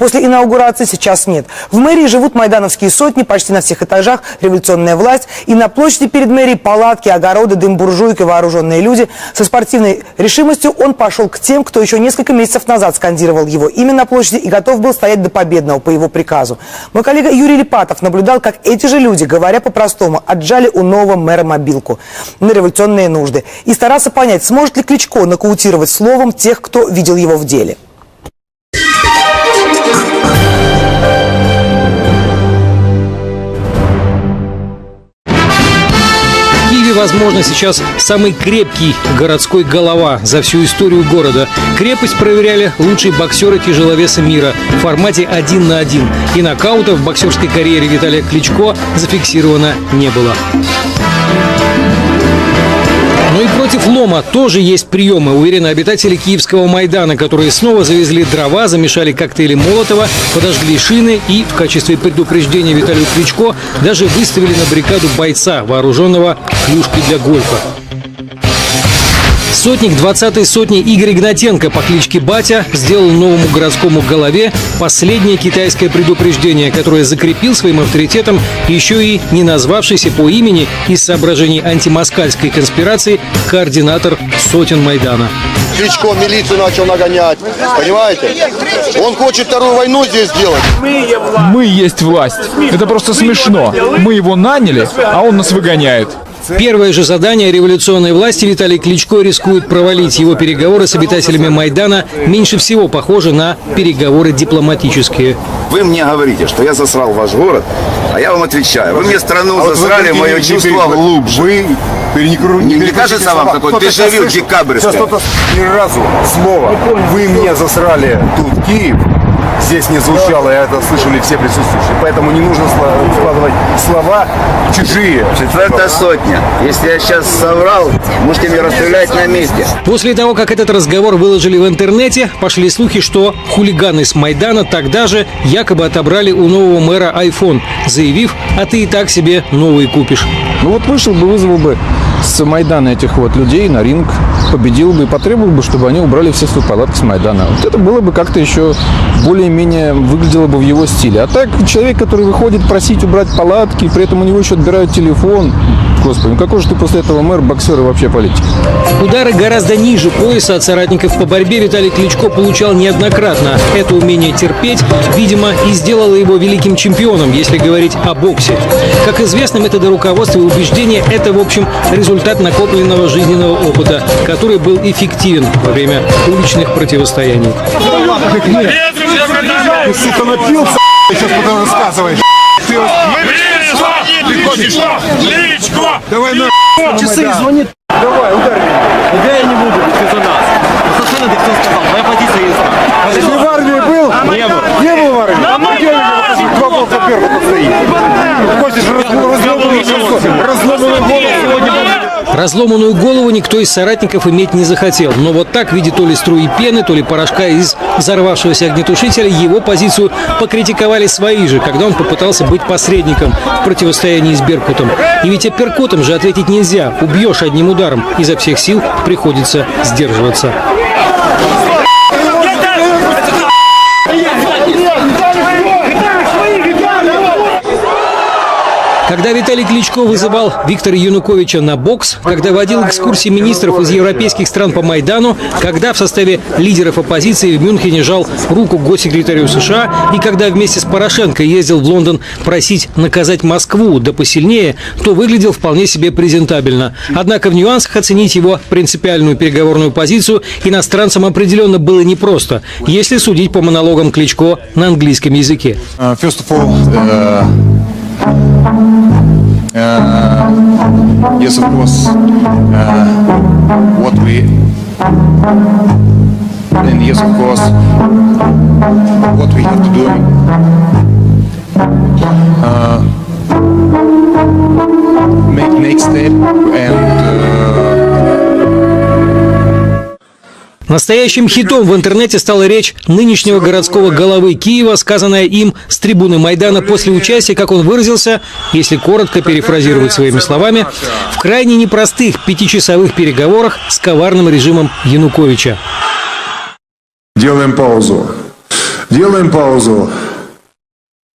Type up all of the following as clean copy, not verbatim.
после инаугурации сейчас нет. В мэрии живут майдановские сотни, почти на всех этажах революционная власть. И на площади перед мэрией палатки, огороды, дым буржуйки, вооруженные люди. Со спортивной решимостью он пошел к тем, кто еще несколько месяцев назад скандировал его имя на площади и готов был стоять до победного по его приказу. Мой коллега Юрий Липатов наблюдал, как эти же люди, говоря по-простому, отжали у нового мэра мобилку на революционные нужды. И старался понять, сможет ли Кличко нокаутировать словом тех, кто видел его в деле. Возможно, сейчас самый крепкий городской голова за всю историю города. Крепость проверяли лучшие боксеры-тяжеловеса мира в формате 1 на 1. И нокаутов в боксерской карьере Виталия Кличко зафиксировано не было. Но и против лома тоже есть приемы, уверены обитатели Киевского Майдана, которые снова завезли дрова, замешали коктейли Молотова, подожгли шины и в качестве предупреждения Виталию Кличко даже выставили на баррикаду бойца, вооруженного клюшкой для гольфа. Сотник 20-й сотни Игорь Игнатенко по кличке Батя сделал новому городскому голове последнее китайское предупреждение, которое закрепил своим авторитетом еще и не назвавшийся по имени из соображений антимоскальской конспирации координатор сотен Майдана. Кличко милицию начал нагонять, понимаете? Он хочет вторую войну здесь сделать. Мы есть власть. Это просто смешно. Мы его наняли, а он нас выгоняет. Первое же задание революционной власти Виталий Кличко рискует провалить. Его переговоры с обитателями Майдана меньше всего похожи на переговоры дипломатические. Вы мне говорите, что я засрал ваш город, а я вам отвечаю. Вы мне страну засрали, мое чувство глубже. Вы не кажется вам такой дежавю декабрьский? Сейчас кто-то ни разу слово «вы мне засрали тут Киев» здесь не звучало, и это слышали все присутствующие. Поэтому не нужно складывать слова чужие. 4-я сотня. Если я сейчас соврал, можете меня расстрелять на месте. После того, как этот разговор выложили в интернете, пошли слухи, что хулиганы с Майдана тогда же якобы отобрали у нового мэра iPhone, заявив: «А ты и так себе новый купишь». Ну вот вышел бы, вызвал бы с Майдана этих вот людей на ринг, победил бы и потребовал бы, чтобы они убрали все свои палатки с Майдана. Вот это было бы как-то еще более-менее выглядело бы в его стиле. А так человек, который выходит просить убрать палатки, при этом у него еще отбирают телефон. Господи, ну какой же ты после этого мэр, боксер и вообще политик? Удары гораздо ниже пояса от соратников по борьбе Виталий Кличко получал неоднократно. Это умение терпеть, видимо, и сделало его великим чемпионом, если говорить о боксе. Как известно, методы руководства и убеждения – это, в общем, результат накопленного жизненного опыта, который был эффективен во время уличных противостояний. Ты, сука, напился, сейчас потом рассказываешь. Кличко! Давай на Часы звонит. Давай, ударь меня. Да я не буду, ты за нас. Совершенно ты все сказал, моя позиция ясна. Ты в армии был? Не был. Не был в армии? Где два болта первого стоит? Хочешь разломанную голову сегодня? Разломанную голову никто из соратников иметь не захотел. Но вот так, в виде то ли струи пены, то ли порошка из взорвавшегося огнетушителя, его позицию покритиковали свои же, когда он попытался быть посредником в противостоянии с Беркутом. И ведь апперкотом же ответить нельзя. Убьешь одним ударом. Изо всех сил приходится сдерживаться. Когда Виталий Кличко вызывал Виктора Януковича на бокс, когда водил экскурсии министров из европейских стран по Майдану, когда в составе лидеров оппозиции в Мюнхене жал руку госсекретарю США и когда вместе с Порошенко ездил в Лондон просить наказать Москву да посильнее, то выглядел вполне себе презентабельно. Однако в нюансах оценить его принципиальную переговорную позицию иностранцам определенно было непросто, если судить по монологам Кличко на английском языке. Yes, of course. What we have to do. Make next step Настоящим хитом в интернете стала речь нынешнего городского головы Киева, сказанная им с трибуны Майдана после участия, как он выразился, если коротко перефразировать своими словами, в крайне непростых 5-часовых переговорах с коварным режимом Януковича. Делаем паузу. Делаем паузу.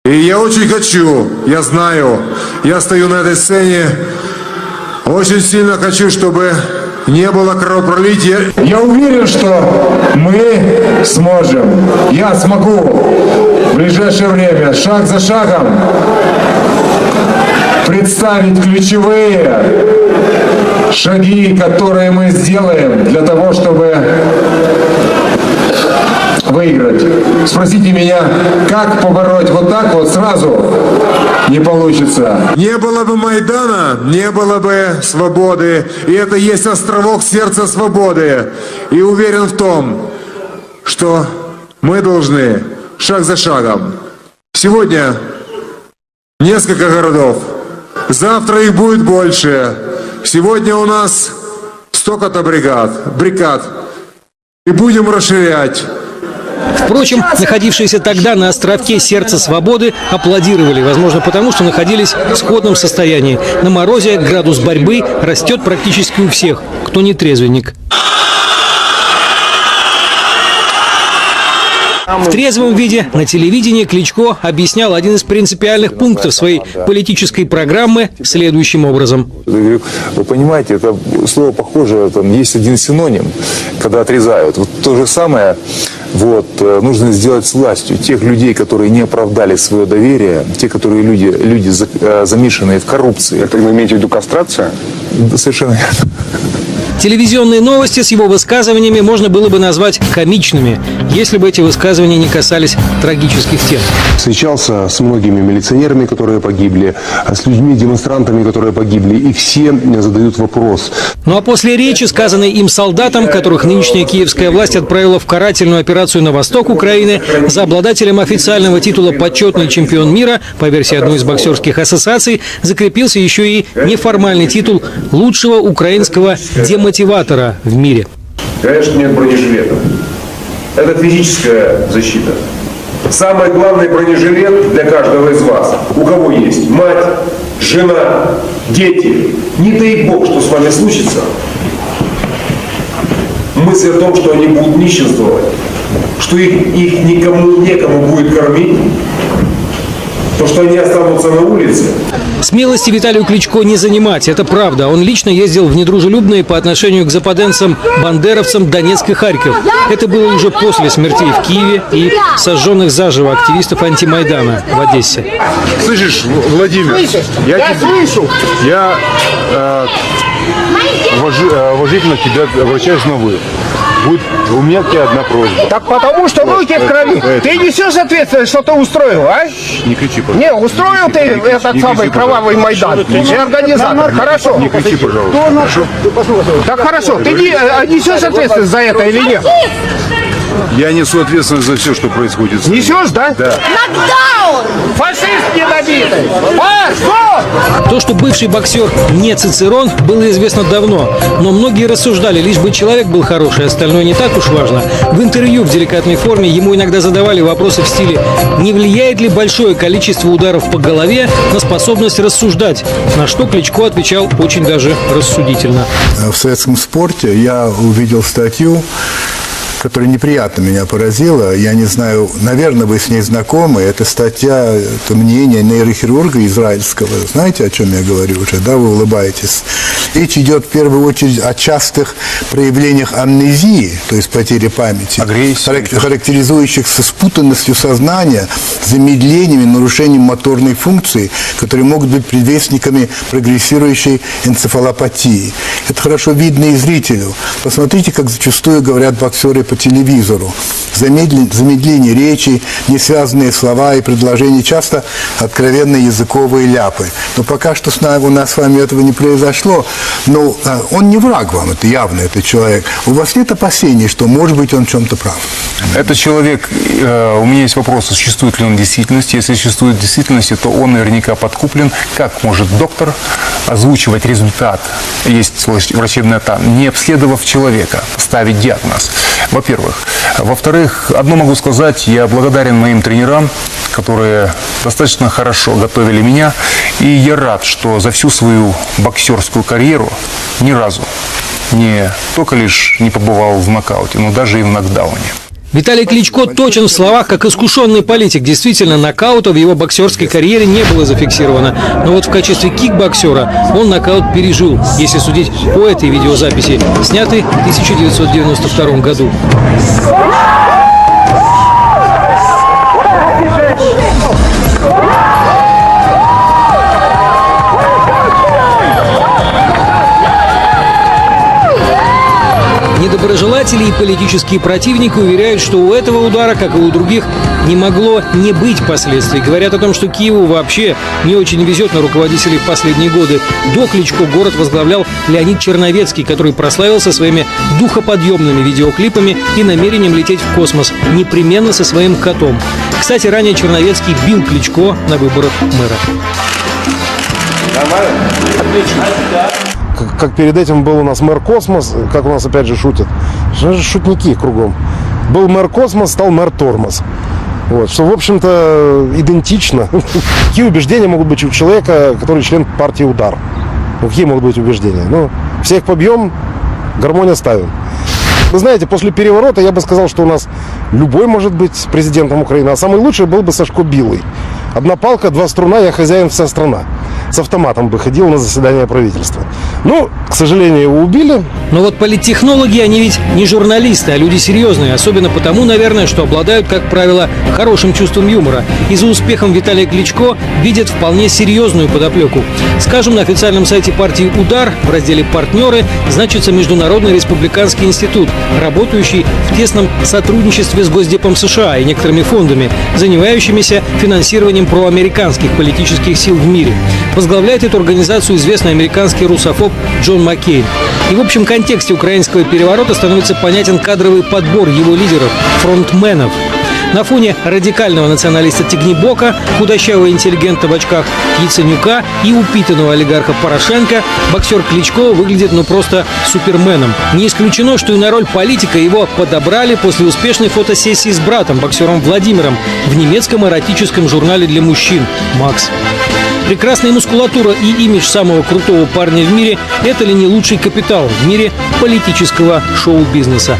И я очень хочу, я знаю, я стою на этой сцене, очень сильно хочу, чтобы не было кровопролития. Я уверен, что мы сможем, я смогу в ближайшее время, шаг за шагом, представить ключевые шаги, которые мы сделаем для того, чтобы выиграть. Спросите меня, как побороть вот так вот сразу? Не получится. Не было бы Майдана, не было бы свободы. И это есть островок сердца свободы. И уверен в том, что мы должны шаг за шагом. Сегодня несколько городов. Завтра их будет больше. Сегодня у нас столько-то бригад. И будем расширять. Впрочем, находившиеся тогда на островке сердца свободы аплодировали, возможно, потому что находились в сходном состоянии. На морозе градус борьбы растет практически у всех, кто не трезвенник. В трезвом виде на телевидении Кличко объяснял один из принципиальных пунктов своей политической программы следующим образом. Вы понимаете, это слово похоже, там есть один синоним, когда отрезают. Вот то же самое нужно сделать с властью. Тех людей, которые не оправдали свое доверие, те, которые люди замешанные в коррупции. Это вы имеете в виду кастрация? Да, совершенно верно. Телевизионные новости с его высказываниями можно было бы назвать комичными, если бы эти высказывания не касались трагических тем. Встречался с многими милиционерами, которые погибли, с людьми, демонстрантами, которые погибли, и все задают вопрос. Ну а после речи, сказанной им солдатам, которых нынешняя киевская власть отправила в карательную операцию на восток Украины, за обладателем официального титула «Почетный чемпион мира», по версии одной из боксерских ассоциаций, закрепился еще и неформальный титул лучшего украинского демотиватора в мире. Конечно, нет бронежилета. Это физическая защита. Самый главный бронежилет для каждого из вас. У кого есть мать, жена, дети. Не дай бог, что с вами случится. Мысль о том, что они будут нищенствовать, что их некому будет кормить, то, что они останутся на улице. Смелости Виталию Кличко не занимать, это правда. Он лично ездил в недружелюбные по отношению к западенцам, бандеровцам Донецк и Харьков. Это было уже после смертей в Киеве и сожженных заживо активистов антимайдана в Одессе. Слышишь, Владимир? Я слышу. Я уважительно к тебе обращаюсь на «вы». У меня к тебе одна просьба. Так потому что руки в крови. Ты несешь ответственность, что ты устроил, а? Не кричи, пожалуйста. Не, устроил ты этот самый кровавый Майдан. Ты организатор. Хорошо. Не кричи, пожалуйста. Хорошо. Так хорошо. Ты несешь ответственность за это или нет? Я несу ответственность за все, что происходит. Несешь, да? Да. Нокдаун! Фашист недобитый! То, что бывший боксер не Цицерон, было известно давно. Но многие рассуждали, лишь бы человек был хороший, остальное не так уж важно. В интервью в деликатной форме ему иногда задавали вопросы в стиле: не влияет ли большое количество ударов по голове на способность рассуждать? На что Кличко отвечал очень даже рассудительно. В советском спорте я увидел статью, которая неприятно меня поразила. Я не знаю, наверное, вы с ней знакомы. Это статья, это мнение нейрохирурга израильского. Знаете, о чем я говорю уже, да? Вы улыбаетесь. Речь идет в первую очередь о частых проявлениях амнезии, то есть потери памяти, характеризующихся спутанностью сознания, замедлениями, нарушением моторной функции, которые могут быть предвестниками прогрессирующей энцефалопатии. Это хорошо видно и зрителю. Посмотрите, как зачастую говорят боксеры по телевизору. Замедление речи, несвязанные слова и предложения, часто откровенные языковые ляпы. Но пока что у нас с вами этого не произошло. Но он не враг вам, это явно, это человек. У вас нет опасений, что, может быть, он в чем-то прав? Этот человек, у меня есть вопрос, существует ли он в действительности. Если существует в действительности, то он наверняка подкуплен. Как может доктор озвучивать результат, есть врачебная тайна, не обследовав человека, ставить диагноз? Во-первых. Во-вторых, одно могу сказать, я благодарен моим тренерам, которые достаточно хорошо готовили меня. И я рад, что за всю свою боксерскую карьеру ни разу не только лишь не побывал в нокауте, но даже и в нокдауне. Виталий Кличко точен в словах, как искушенный политик. Действительно, нокаута в его боксерской карьере не было зафиксировано. Но вот в качестве кикбоксера он нокаут пережил, если судить по этой видеозаписи, снятой в 1992 году. Недоброжелатели и политические противники уверяют, что у этого удара, как и у других, не могло не быть последствий. Говорят о том, что Киеву вообще не очень везет на руководителей в последние годы. До Кличко город возглавлял Леонид Черновецкий, который прославился своими духоподъемными видеоклипами и намерением лететь в космос, непременно со своим котом. Кстати, ранее Черновецкий бил Кличко на выборах мэра. Как перед этим был у нас мэр Космос, как у нас опять же шутят. Шутники кругом. Был мэр Космос, стал мэр Тормоз. Вот, что, в общем-то, идентично. Какие убеждения могут быть у человека, который член партии «Удар»? Какие могут быть убеждения? Ну, всех побьем, гармонь оставим. Вы знаете, после переворота я бы сказал, что у нас любой может быть президентом Украины, а самый лучший был бы Сашко Билый. Одна палка, два струна, я хозяин, вся страна. С автоматом бы ходил на заседание правительства. Ну, к сожалению, его убили. Но вот политтехнологи, они ведь не журналисты, а люди серьезные. Особенно потому, наверное, что обладают, как правило, хорошим чувством юмора. И за успехом Виталия Кличко видят вполне серьезную подоплеку. Скажем, на официальном сайте партии «Удар» в разделе «Партнеры» значится Международный республиканский институт, работающий в тесном сотрудничестве с Госдепом США и некоторыми фондами, занимающимися финансированием проамериканских политических сил в мире. Возглавляет эту организацию известный американский русофоб Джон Маккейн. И в общем контексте украинского переворота становится понятен кадровый подбор его лидеров, фронтменов. На фоне радикального националиста Тигнибока, худощавого интеллигента в очках Яценюка и упитанного олигарха Порошенко боксер Кличко выглядит просто суперменом. Не исключено, что и на роль политика его подобрали после успешной фотосессии с братом, боксером Владимиром, в немецком эротическом журнале для мужчин «Макс». Прекрасная мускулатура и имидж самого крутого парня в мире – это ли не лучший капитал в мире политического шоу-бизнеса?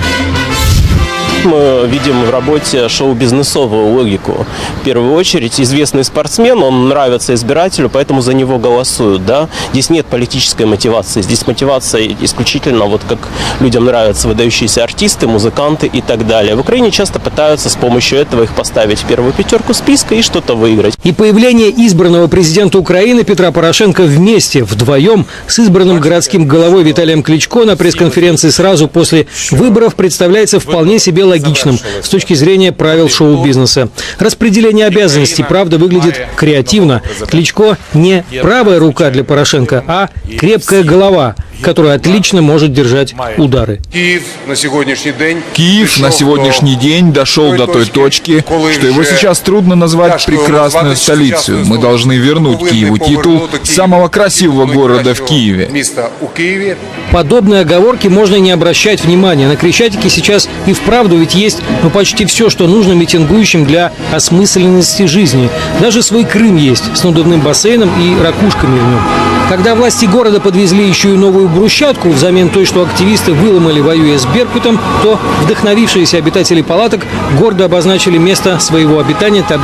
Мы видим в работе шоу-бизнесовую логику. В первую очередь, известный спортсмен, он нравится избирателю, поэтому за него голосуют. Да? Здесь нет политической мотивации. Здесь мотивация исключительно, вот как людям нравятся выдающиеся артисты, музыканты и так далее. В Украине часто пытаются с помощью этого их поставить в первую пятерку списка и что-то выиграть. И появление избранного президента Украины Петра Порошенко вместе, вдвоем, с избранным городским головой Виталием Кличко на пресс-конференции сразу после выборов представляется вполне себе логичным с точки зрения правил шоу-бизнеса. Распределение обязанностей, правда, выглядит креативно. Кличко не правая рука для Порошенко, а крепкая голова, которая отлично может держать удары. Киев на сегодняшний день дошел до той точки, что его сейчас трудно назвать прекрасной столицей. Мы должны вернуть Киеву титул самого красивого города в Киеве. Подобные оговорки можно не обращать внимания. На Крещатике сейчас и вправду ведь есть почти все, что нужно митингующим для осмысленности жизни. Даже свой Крым есть с надувным бассейном и ракушками в нем. Когда власти города подвезли еще и новую брусчатку взамен той, что активисты выломали, воюя с Беркутом, то вдохновившиеся обитатели палаток гордо обозначили место своего обитания таблицей